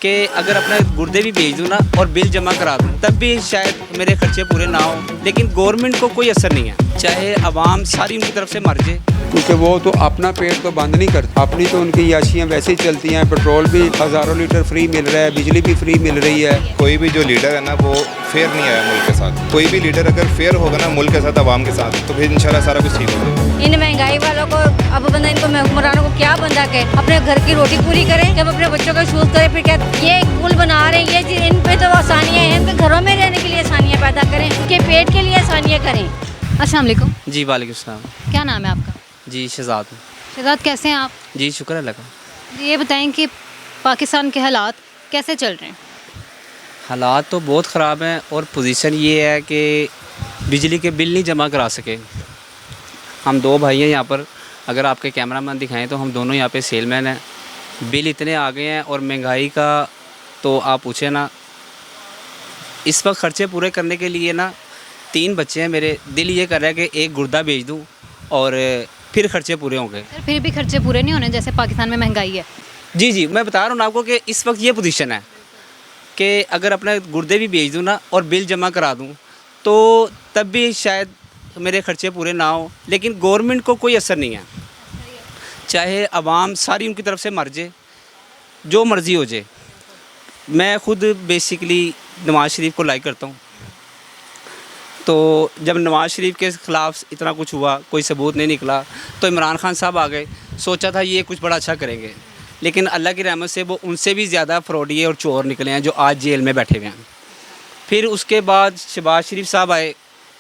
कि अगर अपना गुर्दे भी बेच दूँ ना और बिल जमा करा दूँ तब भी शायद मेरे खर्चे पूरे ना हो, लेकिन गवर्नमेंट को कोई असर नहीं है, चाहे आवाम सारी उनकी तरफ से मर जाए, क्योंकि वो तो अपना पेट तो बंद नहीं करते। अपनी तो उनकी याशियाँ वैसे ही चलती हैं। पेट्रोल भी हज़ारों लीटर फ्री मिल रहा है, बिजली भी फ्री मिल रही है। कोई भी जो लीडर है ना वो फेयर नहीं आया मुल्क के साथ। कोई भी लीडर अगर फेयर होगा ना मुल्क के साथ, आवाम के साथ, तो फिर इंशाल्लाह सारा कुछ ठीक हो जाएगा। इन महंगाई वालों को अब बंदा इनको हुक्मरानों को क्या बंदा कहे, अपने घर की रोटी पूरी करें, जब अपने बच्चों का शूज करें, फिर क्या ये पुल बना रहे हैं, ये इन पे तो आसानियाँ हैं, इनके घरों में रहने के लिए आसानियाँ पैदा करें, इनके पेट के लिए आसानियाँ करें। अस्सलाम वालेकुम। जी वालेकुम सलाम। क्या नाम है आपका? जी शहजाद। शहजाद, कैसे हैं आप? जी शुक्र अल्लाह का। ये बताएं कि पाकिस्तान के हालात कैसे चल रहे हैं? हालात तो बहुत ख़राब हैं और पोजीशन ये है कि बिजली के बिल नहीं जमा करा सके। हम दो भाई हैं यहाँ पर, अगर आपके कैमरामैन दिखाएं तो हम दोनों यहाँ पे सेलमैन हैं। बिल इतने आ गए हैं और महंगाई का तो आप पूछे ना। इस वक्त ख़र्चे पूरे करने के लिए ना 3 बच्चे हैं मेरे, दिल ये कर रहा है कि एक गुर्दा बेच दूँ और फिर खर्चे पूरे होंगे। सर फिर भी खर्चे पूरे नहीं होने, जैसे पाकिस्तान में महंगाई है। जी जी, मैं बता रहा हूँ आपको कि इस वक्त ये पोजीशन है कि अगर अपने गुर्दे भी बेच दूँ ना और बिल जमा करा दूँ तो तब भी शायद मेरे खर्चे पूरे ना हो, लेकिन गवर्नमेंट को कोई असर नहीं है, चाहे आवाम सारी उनकी तरफ से मर जाए, जो मर्ज़ी हो जाए। मैं ख़ुद बेसिकली नवाज़ शरीफ को लाइक करता हूँ, तो जब नवाज़ शरीफ के ख़िलाफ़ इतना कुछ हुआ, कोई सबूत नहीं निकला, तो इमरान खान साहब आ गए। सोचा था ये कुछ बड़ा अच्छा करेंगे, लेकिन अल्लाह की रहमत से वो उनसे भी ज़्यादा फ्रॉडिये और चोर निकले हैं जो आज जेल में बैठे हुए हैं। फिर उसके बाद शहबाज शरीफ साहब आए,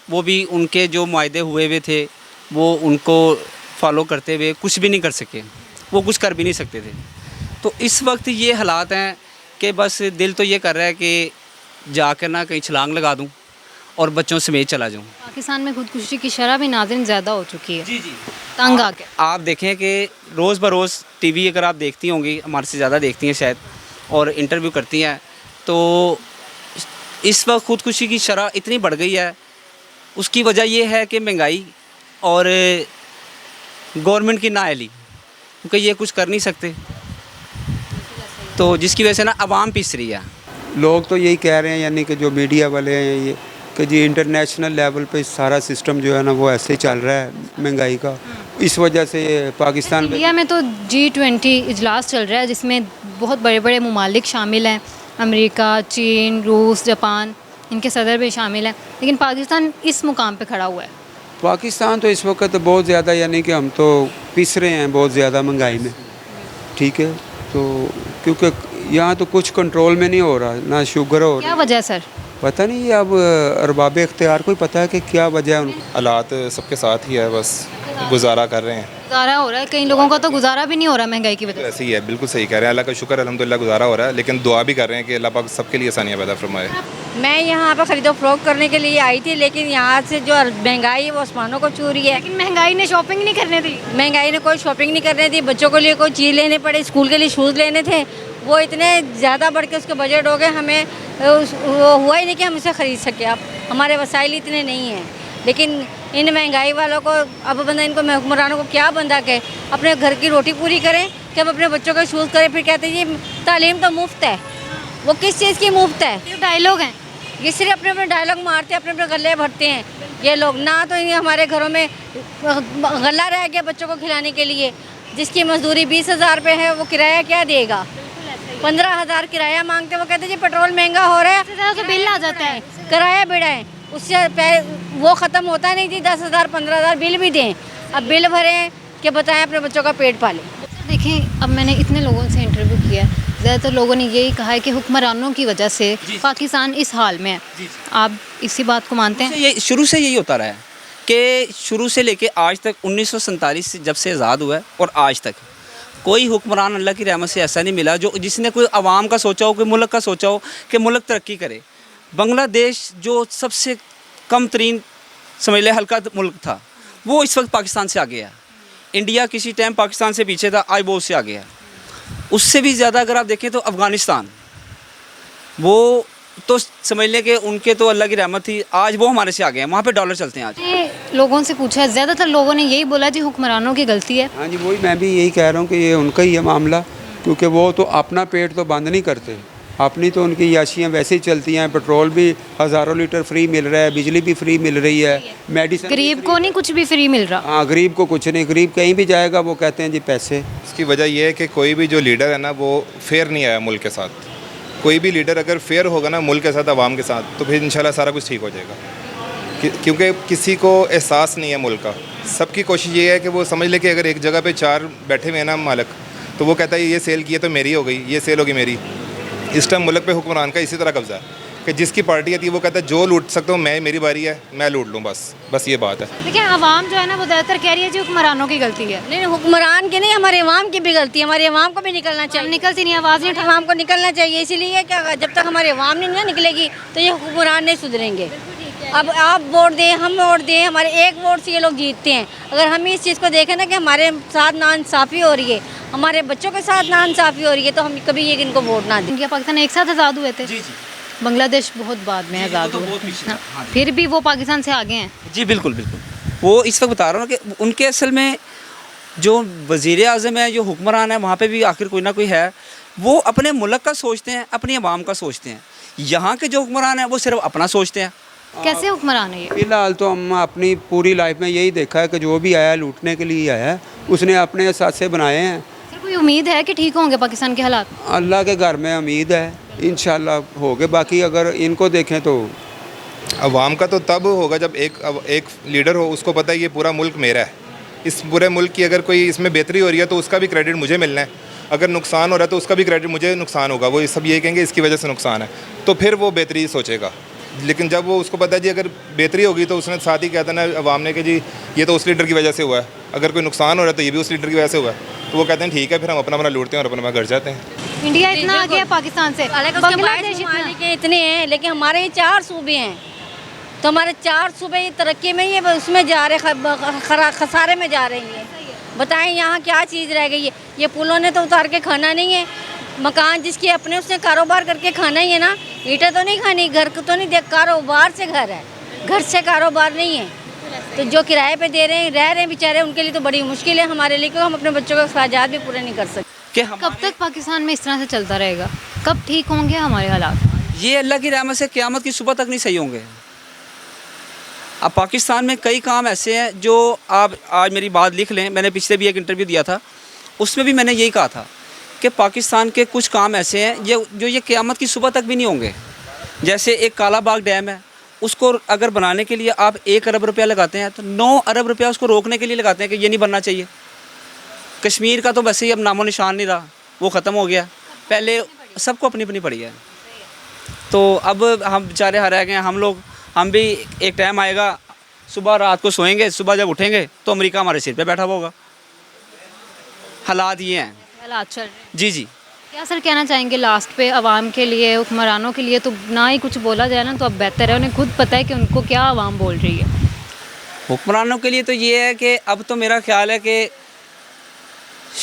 वो भी उनके जो मुआहदे हुए थे वो उनको फॉलो करते हुए कुछ भी नहीं कर सके, वो कुछ कर भी नहीं सकते थे। तो इस वक्त ये हालात हैं कि बस दिल तो ये कर रहा है कि जाकर ना कहीं छलांग लगा दूँ और बच्चों समेत चला जाऊँ। पाकिस्तान में खुदकुशी की शरह भी नाज़रीन ज़्यादा हो चुकी है। जी जी, तंग आ के आप देखें कि रोज़ बरोज़ टीवी अगर आप देखती होंगी, हमारे से ज़्यादा देखती हैं शायद, और इंटरव्यू करती हैं, तो इस वक्त खुदकुशी की शरह इतनी बढ़ गई है। उसकी वजह ये है कि महंगाई और गवर्नमेंट की नाअहली, क्योंकि ये कुछ कर नहीं सकते, तो जिसकी वजह से ना आवाम पिस रही है। लोग तो यही कह रहे हैं, यानी कि जो मीडिया वाले हैं ये, कि जी इंटरनेशनल लेवल पे सारा सिस्टम जो है ना वो ऐसे ही चल रहा है महंगाई का। इस वजह से ये पाकिस्तान में इंडिया में तो G20 इजलास चल रहा है, जिसमें बहुत बड़े बड़े ममालिक शामिल हैं, अमेरिका, चीन, रूस, जापान, इनके सदर भी शामिल हैं, लेकिन पाकिस्तान इस मुकाम पे खड़ा हुआ है। पाकिस्तान तो इस वक्त बहुत ज़्यादा, यानी कि हम तो पिस रहे हैं बहुत ज़्यादा महंगाई में। ठीक है, तो क्योंकि यहाँ तो कुछ कंट्रोल में नहीं हो रहा, ना शुगर हो क्या वजह है सर? पता नहीं, अब अरबाब इख्तियार को ही पता है कि क्या वजह है उनको। हालात सबके साथ ही है, बस गुजारा कर रहे हैं। गुजारा हो रहा है, कई लोगों का तो गुजारा भी नहीं हो रहा महंगाई की वजह से। ऐसे ही है, बिल्कुल सही कह रहे हैं। अल्लाह का शुक्र अल्हम्दुलिल्लाह गुजारा हो रहा है, लेकिन दुआ भी कर रहे हैं कि अल्लाह पाक सबके लिए आसानियाँ पैदा फरमाए। मैं यहाँ पर खरीदो फरोख्त करने के लिए आई थी, लेकिन यहाँ से जो महंगाई है वो आसमानों को छू रही है। लेकिन महंगाई ने शॉपिंग नहीं करने दी। महंगाई ने कोई शॉपिंग नहीं करने दी, बच्चों के लिए कोई चीज़ लेने पड़े, स्कूल के लिए शूज़ लेने थे, वो इतने ज़्यादा बढ़ के उसके बजट हो गए, हमें वो हुआ ही नहीं कि हम इसे ख़रीद सके। अब हमारे वसाइल इतने नहीं हैं, लेकिन इन महंगाई वालों को अब बंदा इनको हुक्मरानों को क्या बंदा कहे, अपने घर की रोटी पूरी करें, कि अब अपने बच्चों का शूज़ करें, फिर कहते हैं ये तालीम तो मुफ्त है। वो किस चीज़ की मुफ्त है? ये डायलॉग हैं, ये सिर्फ अपने अपने डायलॉग मारते हैं, अपने अपने गले भरते हैं ये लोग। ना तो ये हमारे घरों में गला रह गया बच्चों को खिलाने के लिए, जिसकी मजदूरी 20,000 पे है, वो किराया क्या देगा? 15,000 किराया मांगते, वो कहते हैं जी पेट्रोल महंगा हो रहा है, तो बिल आ जाता है, किराया बढ़ाएं, उससे वो ख़त्म होता नहीं जी, 10,000 15,000 बिल भी दें। अब बिल भरें कि बताएं अपने बच्चों का पेट पालें। देखें, अब मैंने इतने लोगों से इंटरव्यू किया है, ज़्यादातर लोगों ने यही कहा है कि हुक्मरानों की वजह से पाकिस्तान इस हाल में है। आप इसी बात को मानते हैं? ये शुरू से यही होता रहा है कि शुरू से लेके आज तक 1947 से जब से आज़ाद हुआ है और आज तक कोई हुक्मरान अल्लाह की रहमत से ऐसा नहीं मिला जो जिसने कोई आवाम का सोचा हो, कोई मुल्क का सोचा हो कि मुल्क तरक्की करे। बांग्लादेश जो सबसे कम तरीन समझ ले हल्का मुल्क था, वो इस वक्त पाकिस्तान से आगे है। इंडिया किसी टाइम पाकिस्तान से पीछे था, आज वो उससे आगे है। उससे भी ज़्यादा अगर आप देखें तो अफ़गानिस्तान, वो तो समझ लें कि उनके तो अल्लाह की रहमत थी, आज वो हमारे से आगे हैं, वहाँ पे डॉलर चलते हैं आज। ये लोगों से पूछा है, ज़्यादातर लोगों ने यही बोला जी हुक्मरानों की गलती है। हाँ जी, वही मैं भी यही कह रहा हूँ कि ये उनका ही है मामला, क्योंकि वो तो अपना पेट तो बंद नहीं करते। अपनी तो उनकी याशियाँ वैसे ही चलती हैं, पेट्रोल भी हज़ारों लीटर फ्री मिल रहा है, बिजली भी फ्री मिल रही है, मेडिसिन गरीब को नहीं कुछ भी फ्री मिल रहा। हाँ, गरीब को कुछ नहीं, गरीब कहीं भी जाएगा वो कहते हैं जी पैसे। इसकी वजह यह है कि कोई भी जो लीडर है ना वो फेयर नहीं आया मुल्क के साथ। कोई भी लीडर अगर फेयर होगा ना मुल्क के साथ, आवाम के साथ, तो फिर इंशाल्लाह सारा कुछ ठीक हो जाएगा। क्योंकि किसी को एहसास नहीं है मुल्क का। सबकी कोशिश ये है कि वो समझ ले कि अगर एक जगह पे 4 बैठे हुए हैं ना मालिक, तो वो कहता है ये सेल की है तो मेरी हो गई, ये सेल होगी मेरी। इस टाइम मुल्क पे हुक्मरान का इसी तरह कब्जा है कि जिसकी पार्टी आती है वो कहता है जो लूट सकता हूँ मैं, मेरी बारी है मैं लूट लूँ, बस ये बात है। देखिए आवाम जो है ना वो ज़्यादातर कह रही है जी हुक्मरानों की गलती है। नहीं, हुक्मरान की नहीं, हमारे अवाम की भी गलती है। हमारे अवाम को भी निकलना चाहिए। निकलती नहीं, आवाज़ नहीं उठा। अवाम को निकलना चाहिए, इसीलिए क्या जब तक हमारे अवाम नहीं ना निकलेगी तो ये हुक्मरान नहीं सुधरेंगे। अब आप वोट दें, हम वोट दें, हमारे एक वोट से ये लोग जीतते हैं। अगर हम इस चीज़ को देखें ना कि हमारे साथ नाइंसाफ़ी हो रही है, हमारे बच्चों के साथ नाइंसाफ़ी हो रही है, तो हम कभी ये इनको वोट ना दें। इंडिया पाकिस्तान एक साथ आज़ाद हुए थे। जी जी बांग्लादेश बहुत बाद में आज़ाद तो हुआ, बहुत पीछे था। हाँ, फिर भी वो पाकिस्तान से आगे हैं। जी बिल्कुल बिल्कुल। वो इस वक्त बता रहा हूँ कि उनके असल में जो वज़ीर आज़म है, जो हुक्मरान है, वहाँ पे भी आखिर कोई ना कोई है। वो अपने मुल्क का सोचते हैं, अपनी आवाम का सोचते हैं। यहाँ के जो हुक्मरान हैं वो सिर्फ अपना सोचते हैं। कैसे हुक्मरान है ये? फिलहाल तो हम अपनी पूरी लाइफ में यही देखा है कि जो भी आया लूटने के लिए आया है, उसने अपने साथे बनाए हैं। सर कोई उम्मीद है कि ठीक होंगे पाकिस्तान के हालात? अल्लाह के घर में उम्मीद है, इंशाल्लाह होगे। बाकी अगर इनको देखें तो अवाम का तो तब होगा जब एक लीडर हो, उसको पता है ये पूरा मुल्क मेरा है। इस पूरे मुल्क की अगर कोई इसमें बेहतरी हो रही है तो उसका भी क्रेडिट मुझे मिलना है, अगर नुकसान हो रहा है तो उसका भी क्रेडिट मुझे नुकसान होगा। वो सब ये कहेंगे इसकी वजह से नुकसान है, तो फिर वो बेहतरी सोचेगा। लेकिन जब वो उसको पता है जी अगर बेहतरी होगी तो उसने साथ ही कहता ना अवाम ने कि जी ये तो उस लीडर की वजह से हुआ है, अगर कोई नुकसान हो रहा है तो ये भी उस लीडर की वजह से हुआ है, तो वो कहते हैं ठीक है, फिर हम अपना अपना लूटते हैं और अपना घर जाते हैं। इंडिया इतना आगे है पाकिस्तान से, बांग्लादेश इतना। इतने हैं, लेकिन हमारे ये 4 सूबे हैं, तो हमारे 4 सूबे ये तरक्की में, ये उसमें जा रहे, खसारे में जा रही है। बताएं यहाँ क्या चीज़ रह गई है? ये पुलों ने तो उतार के खाना नहीं है, मकान जिसके अपने उसने कारोबार करके खाना ही है ना। ईंटें तो नहीं खानी, घर को तो नहीं देख, कारोबार से घर है, घर से कारोबार नहीं है। तो जो किराए पे दे रहे हैं, रह रहे हैं बेचारे, उनके लिए तो बड़ी मुश्किल है हमारे लिए, क्योंकि हम अपने बच्चों के ख्वाहिशात भी पूरे नहीं कर सकते। कब तक पाकिस्तान में इस तरह से चलता रहेगा? कब ठीक होंगे हमारे हालात? ये अल्लाह की रहमत से क़यामत की सुबह तक नहीं सही होंगे। अब पाकिस्तान में कई काम ऐसे हैं जो आप आज मेरी बात लिख लें, मैंने पिछले भी एक इंटरव्यू दिया था, उसमें भी मैंने यही कहा था कि पाकिस्तान के कुछ काम ऐसे हैं जो ये क़यामत की सुबह तक भी नहीं होंगे। जैसे एक काला बाग डैम है, उसको अगर बनाने के लिए आप 1 अरब रुपया लगाते हैं तो 9 अरब रुपया उसको रोकने के लिए लगाते हैं कि ये नहीं बनना चाहिए। कश्मीर का तो वैसे ही अब नामो निशान नहीं रहा, वो ख़त्म हो गया। पहले सबको अपनी अपनी पड़ी है, तो अब हम बेचारे रह गए हैं हम लोग। हम भी एक टाइम आएगा, सुबह रात को सोएंगे, सुबह जब उठेंगे तो अमेरिका हमारे सिर पे बैठा हुआ होगा। हालात ये हैं। हालात चल रहे हैं। जी जी। क्या सर कहना चाहेंगे लास्ट पे आवाम के लिए, हुक्मरानों के लिए? तो ना ही कुछ बोला जाए ना तो अब बेहतर है, उन्हें खुद पता है कि उनको क्या आवाम बोल रही है। हुक्मरानों के लिए तो ये है कि अब तो मेरा ख्याल है कि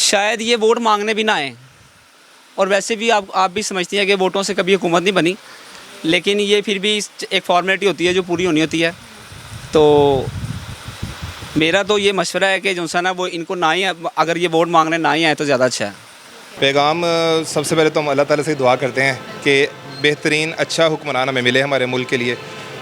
शायद ये वोट मांगने भी ना आए, और वैसे भी आप भी समझती हैं कि वोटों से कभी हुकूमत नहीं बनी, लेकिन ये फिर भी एक फॉर्मेलिटी होती है जो पूरी होनी होती है। तो मेरा तो ये मशवरा है कि जो सा ना वो इनको ना ही, अगर ये वोट मांगने ना ही आए तो ज़्यादा अच्छा है। पैगाम सबसे पहले तो हम अल्लाह ताला से दुआ करते हैं कि बेहतरीन अच्छा हुक्मरान हमें मिले हमारे मुल्क के लिए,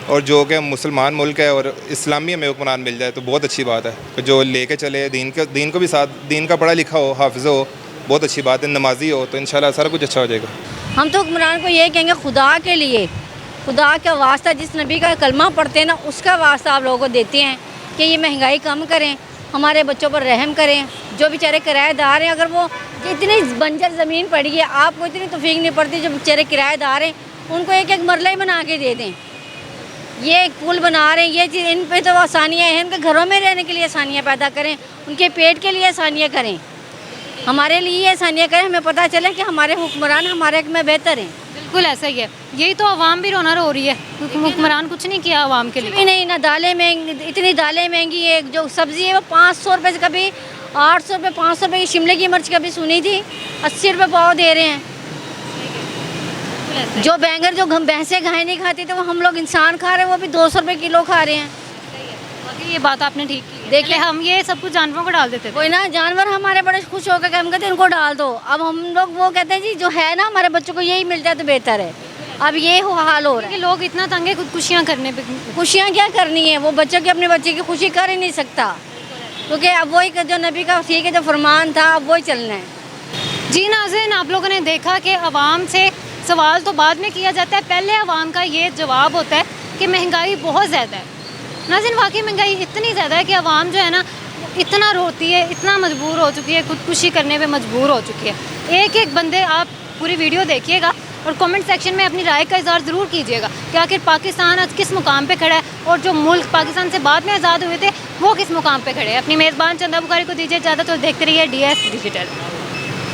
और जो कि मुसलमान मुल्क है और इस्लामी हमें हुक्मरान मिल जाए तो बहुत अच्छी बात है। कि जो लेके चले दीन को भी साथ, दीन का पढ़ा लिखा हो, हाफिज़ हो, बहुत अच्छी बात है, नमाजी हो, तो इंशाल्लाह सारा कुछ अच्छा हो जाएगा। हम तो हुक्मरान को ये कहेंगे, खुदा के लिए, खुदा का वास्ता, जिस नबी का कलमा पढ़ते हैं ना, उसका वास्ता आप लोगों को देते हैं कि ये महंगाई कम करें, हमारे बच्चों पर रहम करें। जो बेचारे किराएदार हैं, अगर वो इतनी बंजर ज़मीन पड़ी है, आपको इतनी तौफीक नहीं पड़ती, जो बेचारे किराएदार हैं उनको एक एक मरला ही बना के दे दें। ये एक पुल बना रहे हैं, ये चीज़ इन पे तो आसानियाँ हैं, उनके घरों में रहने के लिए आसानियाँ पैदा करें, उनके पेट के लिए आसानियाँ करें, हमारे लिए आसानियाँ करें। हमें पता चले कि हमारे हुक्मरान हमारे हक में बेहतर हैं। बिल्कुल ऐसा ही है, यही तो आवाम भी रोना रो रही है। हुक्मरान कुछ नहीं किया आवाम के लिए। भी नहीं, ना दालें महंगी, इतनी दालें महंगी है, जो सब्ज़ी है वो 500 रुपये से, कभी 800 रुपये, 500 रुपये की शिमले की मिर्च कभी सुनी थी, 80 रुपये पाव दे रहे हैं। जो बैंगन, जो भैंसें गाय नहीं खाती तो वो हम लोग इंसान खा रहे हैं, वो भी 200 रुपये किलो खा रहे हैं। बाकी ये बात आपने ठीक की है। देखिए हम ये सब कुछ जानवरों को डाल देते थे। कोई ना जानवर हमारे बड़े खुश होकर के हम कहते हैं इनको डाल दो, अब हम लोग वो कहते हैं जी जो है ना हमारे बच्चों को यही मिल जाए तो बेहतर है। अब ये हाल हो रहा कि है। लोग इतना तंग है खुदकुशियाँ करने पे। खुशियाँ क्या करनी है, वो बच्चों की अपने बच्चे की खुशी कर ही नहीं सकता, क्योंकि अब वही जो नबी का ठीक है जो फरमान था अब वही चलना है। जी नाज़रीन, आप लोगों ने देखा कि आवाम से सवाल तो बाद में किया जाता है, पहले आवाम का ये जवाब होता है कि महंगाई बहुत ज़्यादा है। नाज़रीन वाकई महंगाई इतनी ज़्यादा है कि आवाम जो है ना इतना रोती है, इतना मजबूर हो चुकी है, खुदकुशी करने पे मजबूर हो चुकी है। एक एक बंदे आप पूरी वीडियो देखिएगा और कमेंट सेक्शन में अपनी राय का इज़हार ज़रूर कीजिएगा कि आखिर पाकिस्तान आज किस मुकाम पे खड़ा है और जो मुल्क पाकिस्तान से बाद में आज़ाद हुए थे वो किस मुकाम पे खड़े हैं। अपनी मेज़बान चंदा बुखारी को दीजिए इजाज़त और देखते रहिए DS डिजिटल।